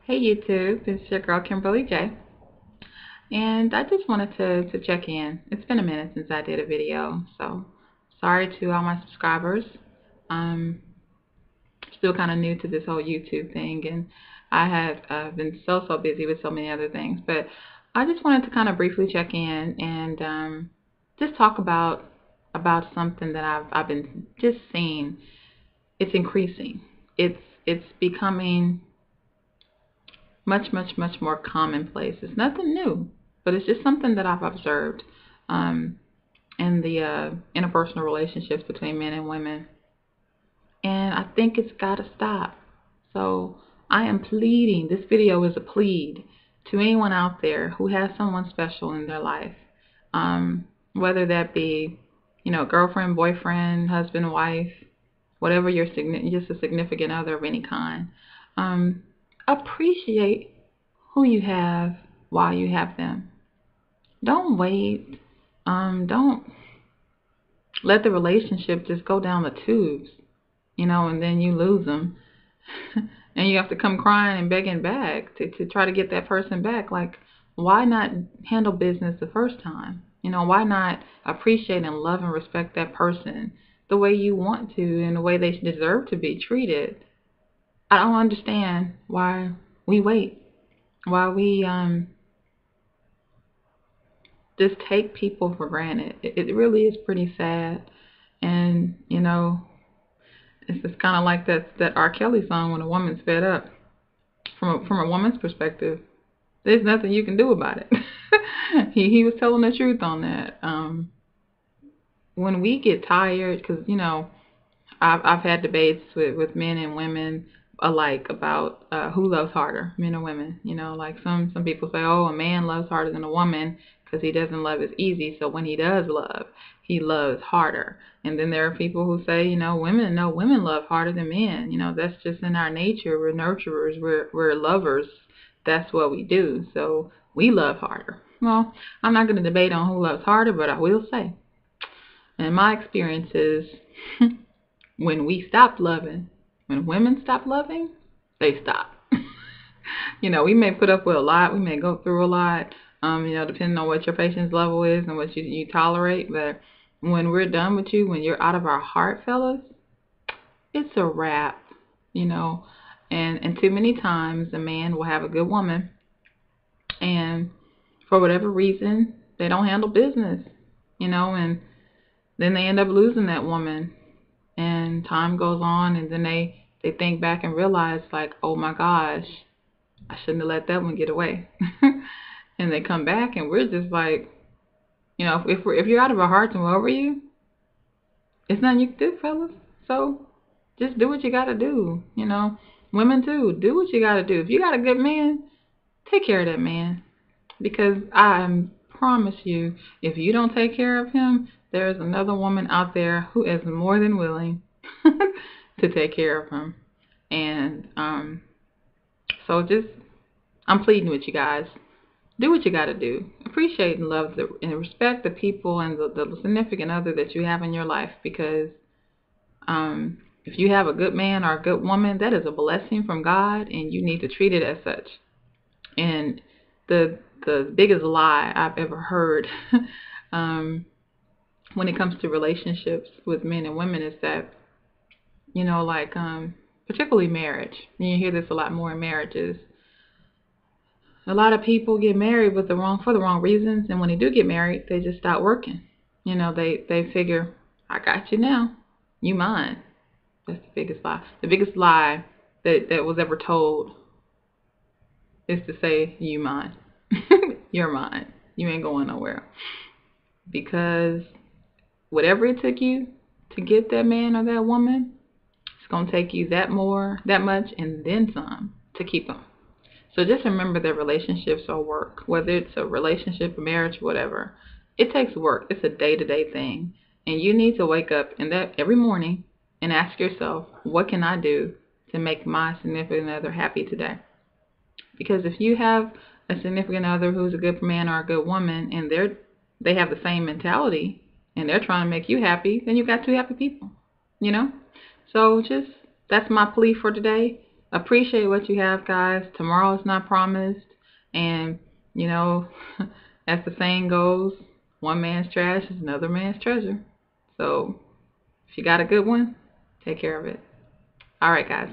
Hey YouTube, it's your girl Kimberly J. And I just wanted to check in. It's been a minute since I did a video, so sorry to all my subscribers. I'm still kind of new to this whole YouTube thing, and I have been so busy with so many other things. But I just wanted to kind of briefly check in and just talk about something that I've been just seeing. It's increasing. It's becoming much more commonplace. It's nothing new, but it's just something that I've observed um, in the interpersonal relationships between men and women, and I think it's got to stop. So I am pleading. This video is a plead to anyone out there who has someone special in their life, whether that be, girlfriend, boyfriend, husband, wife, whatever your just a significant other of any kind. Um, Appreciate who you have while you have them. Don't wait. Don't let the relationship just go down the tubes, and then you lose them. And you have to come crying and begging back to try to get that person back. Like, why not handle business the first time? Why not appreciate and love and respect that person the way you want to and the way they deserve to be treated? I don't understand why we wait, why we just take people for granted. It really is pretty sad. And, it's just kind of like that R. Kelly song, When a Woman's Fed Up. From a woman's perspective, there's nothing you can do about it. He was telling the truth on that. When we get tired, because, I've had debates with men and women alike about who loves harder, men or women. Like some people say, oh, a man loves harder than a woman because he doesn't love as easy. So when he does love, he loves harder. And then there are people who say, women love harder than men. That's just in our nature. We're nurturers. We're lovers. That's what we do. So we love harder. Well, I'm not going to debate on who loves harder, but I will say, in my experiences, when we stop loving, when women stop loving, they stop. We may put up with a lot, we may go through a lot, depending on what your patience level is and what you tolerate. But when we're done with you, when you're out of our heart, fellas, it's a wrap, And too many times a man will have a good woman, and for whatever reason, they don't handle business, and then they end up losing that woman. And time goes on, and then they think back and realize, like, oh my gosh, I shouldn't have let that one get away. And they come back, and we're just like, if you're out of our hearts and we're over you, it's nothing you can do, fellas. So just do what you gotta do. Women too, do what you gotta do. If you got a good man, take care of that man, because I promise you, if you don't take care of him, there is another woman out there who is more than willing to take care of him. And so just, I'm pleading with you guys. Do what you got to do. Appreciate and love and respect the people and the significant other that you have in your life, because if you have a good man or a good woman, that is a blessing from God, and you need to treat it as such. And the biggest lie I've ever heard when it comes to relationships with men and women is that, particularly marriage. And you hear this a lot more in marriages. A lot of people get married for the wrong reasons, and when they do get married, they just stop working. They figure, I got you now, you mine. That's the biggest lie. The biggest lie that was ever told is to say, you mine. You're mine. You ain't going nowhere. Because whatever it took you to get that man or that woman, it's going to take you that much, and then some to keep them. So just remember that relationships are work. Whether it's a relationship, a marriage, whatever, it takes work. It's a day-to-day thing. And you need to wake up every morning and ask yourself, what can I do to make my significant other happy today? Because if you have a significant other who's a good man or a good woman, and they have the same mentality, and they're trying to make you happy, then you got two happy people. So that's my plea for today. appreciate what you have, guys. Tomorrow is not promised. And, you know, as the saying goes, one man's trash is another man's treasure. So if you got a good one, take care of it. All right, guys.